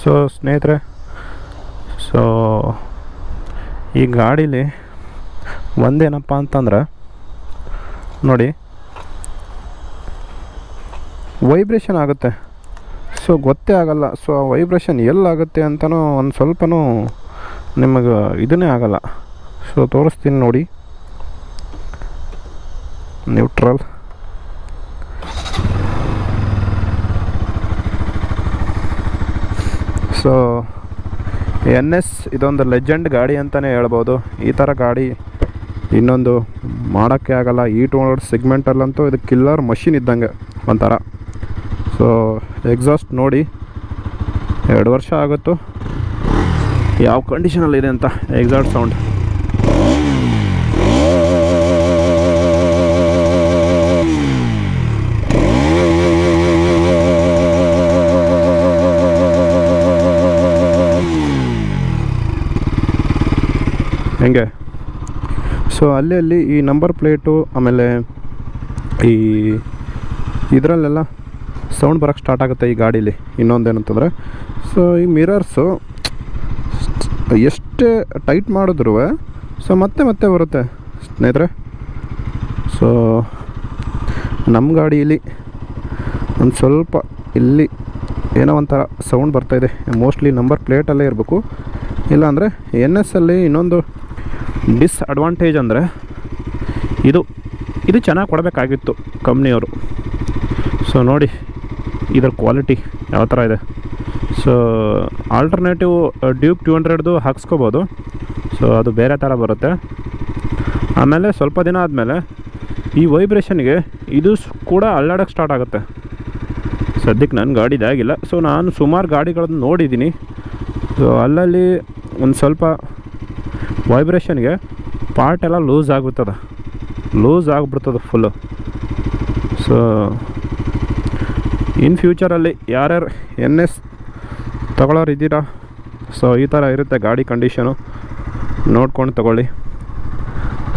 So ಸ್ನೇಹಿತರೆ, so ಈ ಗಾಡೀಲಿ ಒಂದೇನಪ್ಪ ಅಂತಂದ್ರೆ ನೋಡಿ, ವೈಬ್ರೇಷನ್ ಆಗುತ್ತೆ. ಸೊ ಗೊತ್ತೇ ಆಗಲ್ಲ. ಸೊ ಆ ವೈಬ್ರೇಷನ್ ಎಲ್ಲಾಗುತ್ತೆ ಅಂತಲೂ ಒಂದು ಸ್ವಲ್ಪನೂ ನಿಮಗೆ ಇದನ್ನೇ ಆಗಲ್ಲ. ಸೊ ತೋರಿಸ್ತೀನಿ ನೋಡಿ. ನ್ಯೂಟ್ರಲ್, ಸೊ NS ಇದೊಂದು ಲೆಜೆಂಡ್ ಗಾಡಿ ಅಂತಲೇ ಹೇಳ್ಬೋದು. ಈ ಥರ ಗಾಡಿ ಇನ್ನೊಂದು ಮಾಡೋಕ್ಕೆ ಆಗಲ್ಲ. E200 ಸೆಗ್ಮೆಂಟಲ್ಲಂತೂ ಇದು ಕಿಲ್ಲರ್ ಮಷಿನ್ ಇದ್ದಂಗೆ ಒಂಥರ. ಸೊ ಎಕ್ಸಾಸ್ಟ್ ನೋಡಿ, 2 ವರ್ಷ ಆಗುತ್ತೋ ಯಾವ ಕಂಡೀಷನಲ್ಲಿದೆ ಅಂತ ಎಕ್ಸಾಸ್ಟ್ ಸೌಂಡ್. ಹೆಂಗೆ ಸೊ ಅಲ್ಲಿ ಈ ನಂಬರ್ ಪ್ಲೇಟು, ಆಮೇಲೆ ಈ ಇದರಲ್ಲೆಲ್ಲ ಸೌಂಡ್ ಬರೋಕ್ಕೆ ಸ್ಟಾರ್ಟ್ ಆಗುತ್ತೆ ಈ ಗಾಡೀಲಿ. ಇನ್ನೊಂದೇನಂತಂದರೆ, ಸೊ ಈ ಮಿರರ್ಸು ಎಷ್ಟೇ ಟೈಟ್ ಮಾಡಿದ್ರೂ ಸೊ ಮತ್ತೆ ಬರುತ್ತೆ ಸ್ನೇಹಿತರೆ. ಸೊ ನಮ್ಮ ಗಾಡಿಯಲ್ಲಿ ಒಂದು ಸ್ವಲ್ಪ ಇಲ್ಲಿ ಏನೋ ಒಂಥರ ಸೌಂಡ್ ಬರ್ತಾಯಿದೆ. ಮೋಸ್ಟ್ಲಿ ನಂಬರ್ ಪ್ಲೇಟಲ್ಲೇ ಇರಬೇಕು. ಇಲ್ಲಾಂದರೆ NS ಅಲ್ಲಿ ಇನ್ನೊಂದು ಡಿಸ್ಅಡ್ವಾಂಟೇಜ್ ಅಂದರೆ ಇದು ಚೆನ್ನಾಗಿ ಕೊಡಬೇಕಾಗಿತ್ತು ಕಂಪ್ನಿಯವರು. ಸೊ ನೋಡಿ ಇದರ ಕ್ವಾಲಿಟಿ ಯಾವ ಥರ ಇದೆ. ಸೊ ಆಲ್ಟರ್ನೇಟಿವ್ ಡ್ಯೂಕ್ 200ದು ಹಾಕ್ಸ್ಕೋಬೋದು. ಸೊ ಅದು ಬೇರೆ ಥರ ಬರುತ್ತೆ. ಆಮೇಲೆ ಸ್ವಲ್ಪ ದಿನ ಆದಮೇಲೆ ಈ ವೈಬ್ರೇಷನ್ಗೆ ಇದು ಕೂಡ ಅಲ್ಲಾಡೋಕ್ಕೆ ಸ್ಟಾರ್ಟ್ ಆಗುತ್ತೆ. ಸದ್ಯಕ್ಕೆ ನನ್ನ ಗಾಡಿ ಇದಾಗಿಲ್ಲ. ಸೊ ನಾನು ಸುಮಾರು ಗಾಡಿಗಳನ್ನು ನೋಡಿದ್ದೀನಿ. ಸೊ ಅಲ್ಲಲ್ಲಿ ಒಂದು ಸ್ವಲ್ಪ ವೈಬ್ರೇಷನ್ಗೆ ಪಾರ್ಟ್ ಎಲ್ಲ ಲೂಸ್ ಆಗಿಬಿಡ್ತದೆ ಫುಲ್ಲು. ಸೊ ಇನ್ ಫ್ಯೂಚರಲ್ಲಿ ಯಾರ್ಯಾರು NS ತಗೊಳ್ಳೋರು ಇದ್ದೀರಾ, ಸೊ ಈ ಥರ ಇರುತ್ತೆ ಗಾಡಿ ಕಂಡೀಷನು, ನೋಡ್ಕೊಂಡು ತಗೊಳ್ಳಿ.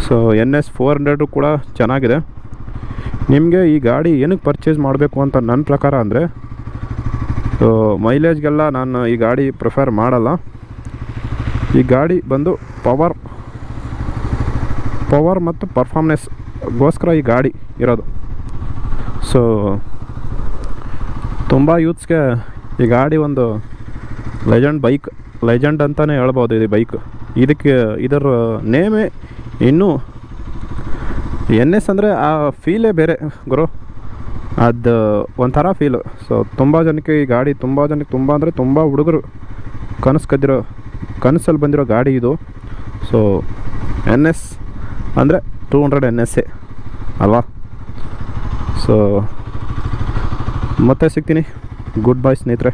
ಸೊ NS 400 ಕೂಡ ಚೆನ್ನಾಗಿದೆ. ನಿಮಗೆ ಈ ಗಾಡಿ ಏನಕ್ಕೆ ಪರ್ಚೇಸ್ ಮಾಡಬೇಕು ಅಂತ ನನ್ನ ಪ್ರಕಾರ ಅಂದರೆ, ಸೊ ಮೈಲೇಜ್ಗೆಲ್ಲ ನಾನು ಈ ಗಾಡಿ ಪ್ರಿಫರ್ ಮಾಡಲ್ಲ. ಈ ಗಾಡಿ ಬಂದು ಪವರ್ ಮತ್ತು ಪರ್ಫಾರ್ಮೆನ್ಸ್ಗೋಸ್ಕರ ಈ ಗಾಡಿ ಇರೋದು. ಸೊ ತುಂಬ ಯೂತ್ಸ್ಗೆ ಈ ಗಾಡಿ ಒಂದು ಲೆಜೆಂಡ್ ಅಂತಲೇ ಹೇಳ್ಬೋದು. ಇದು ಬೈಕ್, ಇದರ ನೇಮೇ ಇನ್ನೂ NS ಅಂದರೆ ಆ ಫೀಲೇ ಬೇರೆ ಗುರು. ಅದು ಒಂಥರ ಫೀಲು. ಸೊ ತುಂಬ ಜನಕ್ಕೆ ಈ ಗಾಡಿ ತುಂಬ ಹುಡುಗರು ಕನಸಲ್ಲಿ ಬಂದಿರೋ ಗಾಡಿ ಇದು. ಸೊ NS ಅಂದರೆ 200 NS ಅಲ್ವಾ. ಸೊ ಮತ್ತೆ ಸಿಗ್ತೀನಿ. ಗುಡ್ ಬೈ ಸ್ನೇಹಿತರೆ.